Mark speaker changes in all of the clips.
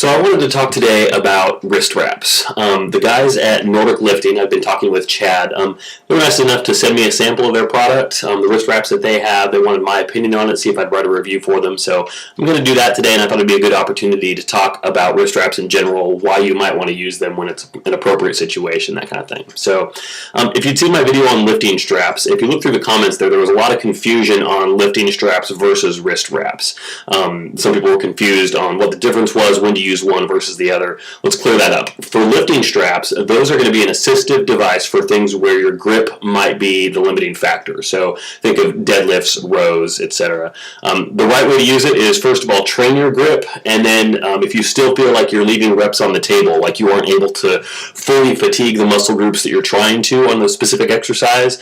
Speaker 1: So I wanted to talk today about wrist wraps. The guys at Nordic Lifting, I've been talking with Chad, they were nice enough to send me a sample of their product, the wrist wraps that they have. They wanted my opinion on it, see if I'd write a review for them. So I'm going to do that today, and I thought it'd be a good opportunity to talk about wrist wraps in general, why you might want to use them when it's an appropriate situation, that kind of thing. So if you'd seen my video on lifting straps, if you look through the comments there was a lot of confusion on lifting straps versus wrist wraps. Some people were confused on what the difference was, when to use one versus the other. Let's clear that up. For lifting straps, those are going to be an assistive device for things where your grip might be the limiting factor. So think of deadlifts, rows, etc. The right way to use it is, first of all, train your grip, and then if you still feel like you're leaving reps on the table, like you aren't able to fully fatigue the muscle groups that you're trying to on the specific exercise,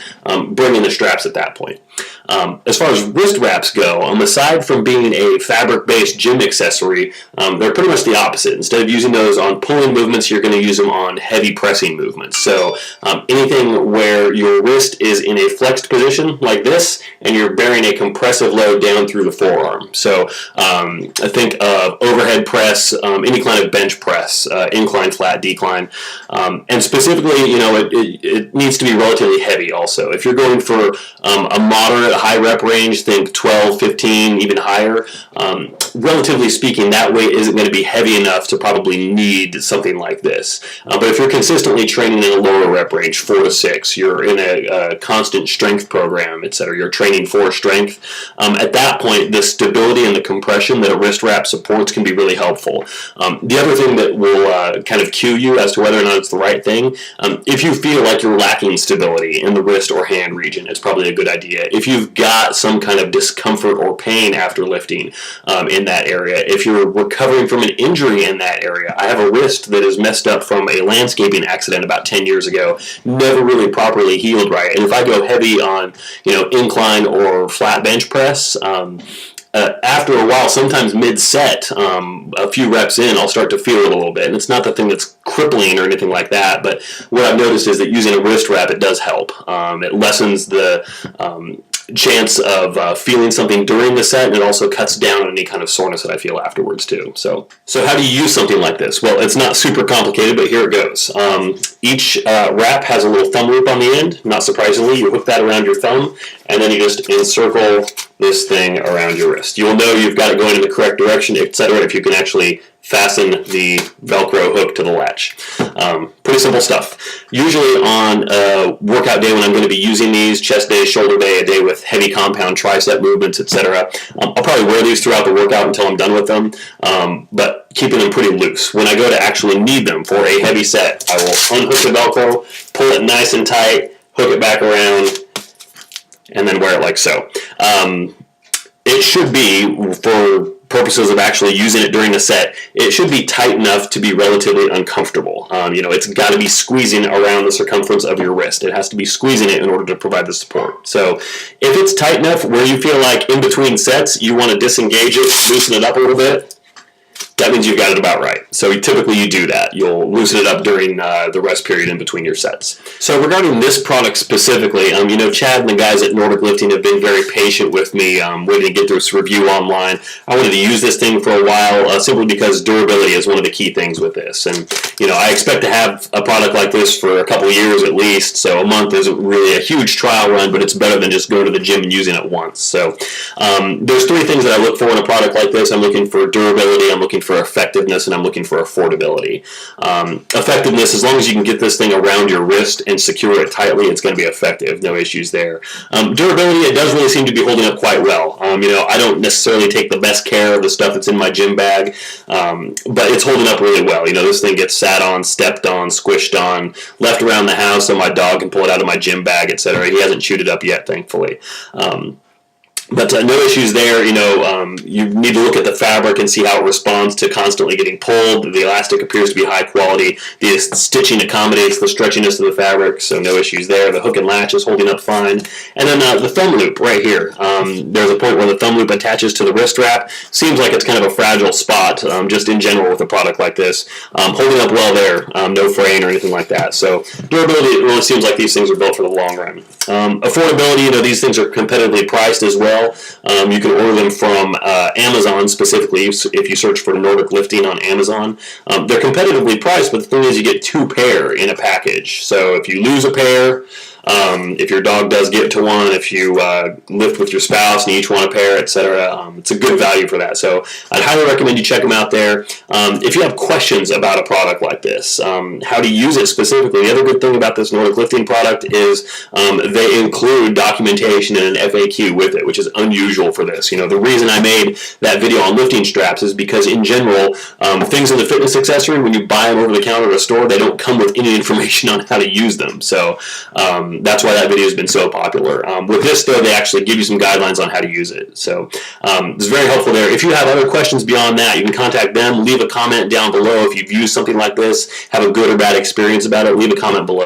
Speaker 1: bring in the straps at that point. As far as wrist wraps go, aside from being a fabric-based gym accessory, they're pretty much the opposite. Instead of using those on pulling movements, you're going to use them on heavy pressing movements. So anything where your wrist is in a flexed position like this, and you're bearing a compressive load down through the forearm. So I think of overhead press, any kind of bench press, incline, flat, decline, and specifically, it needs to be relatively heavy also. If you're going for a moderate high rep range, think 12, 15, even higher, relatively speaking, that weight isn't going to be heavy enough to probably need something like this. But if you're consistently training in a lower rep range, 4 to 6, you're in a constant strength program, etc., you're training for strength, at that point, the stability and the compression that a wrist wrap supports can be really helpful. The other thing that will kind of cue you as to whether or not it's the right thing, if you feel like you're lacking stability in the wrist or hand region, it's probably a good idea. If you've got some kind of discomfort or pain after lifting in that area, if you're recovering from an injury in that area, I have a wrist that is messed up from a landscaping accident about 10 years ago, never really properly healed right, and if I go heavy on incline or flat bench press, after a while, sometimes mid-set, a few reps in, I'll start to feel it a little bit. And it's not the thing that's crippling or anything like that, but what I've noticed is that using a wrist wrap, it does help. It lessens the chance of feeling something during the set, and it also cuts down on any kind of soreness that I feel afterwards too. So how do you use something like this? Well, it's not super complicated, but here it goes. Each wrap has a little thumb loop on the end. Not surprisingly, you hook that around your thumb, and then you just encircle this thing around your wrist. You'll know you've got it going in the correct direction, etc., if you can actually fasten the Velcro hook to the latch. Pretty simple stuff. Usually on a workout day when I'm going to be using these, chest day, shoulder day, a day with heavy compound tricep movements, etc., I'll probably wear these throughout the workout until I'm done with them, but keeping them pretty loose. When I go to actually need them for a heavy set, I will unhook the Velcro, pull it nice and tight, hook it back around, and then wear it like so. It should be, for purposes of actually using it during the set, it should be tight enough to be relatively uncomfortable. It's got to be squeezing around the circumference of your wrist. It has to be squeezing it in order to provide the support. So if it's tight enough where you feel like in between sets you want to disengage it, loosen it up a little bit, that means you've got it about right. So typically you do that. You'll loosen it up during the rest period in between your sets. So regarding this product specifically, Chad and the guys at Nordic Lifting have been very patient with me, waiting to get this review online. I wanted to use this thing for a while simply because durability is one of the key things with this. And, I expect to have a product like this for a couple of years at least, so a month isn't really a huge trial run, but it's better than just going to the gym and using it once. So there's 3 things that I look for in a product like this. I'm looking for durability, I'm looking for effectiveness, and I'm looking for affordability. Effectiveness, as long as you can get this thing around your wrist and secure it tightly, it's going to be effective. No issues there. Durability, it does really seem to be holding up quite well. I don't necessarily take the best care of the stuff that's in my gym bag, but it's holding up really well. This thing gets sat on, stepped on, squished on, left around the house so my dog can pull it out of my gym bag, etc. He hasn't chewed it up yet, thankfully. But no issues there. You need to look at the fabric and see how it responds to constantly getting pulled. The elastic appears to be high quality. The stitching accommodates the stretchiness of the fabric, so no issues there. The hook and latch is holding up fine. And then the thumb loop right here. There's a point where the thumb loop attaches to the wrist wrap. Seems like it's kind of a fragile spot, just in general with a product like this. Holding up well there, no fraying or anything like that. So durability, it really seems like these things are built for the long run. Affordability, these things are competitively priced as well. well. You can order them from Amazon specifically if you search for Nordic Lifting on Amazon. They're competitively priced, but the thing is you get 2 pair in a package. So if you lose a pair, if your dog does get to one, if you lift with your spouse and you each want a pair, etc., it's a good value for that. So I'd highly recommend you check them out there. If you have questions about a product like this, how to use it specifically, the other good thing about this Nordic Lifting product is they include documentation and an FAQ with it, which is unusual for this. The reason I made that video on lifting straps is because in general, things in the fitness accessory, when you buy them over the counter at a store, they don't come with any information on how to use them. So that's why that video has been so popular. With this, though, they actually give you some guidelines on how to use it. So it's very helpful there. If you have other questions beyond that, you can contact them. Leave a comment down below if you've used something like this, have a good or bad experience about it. Leave a comment below.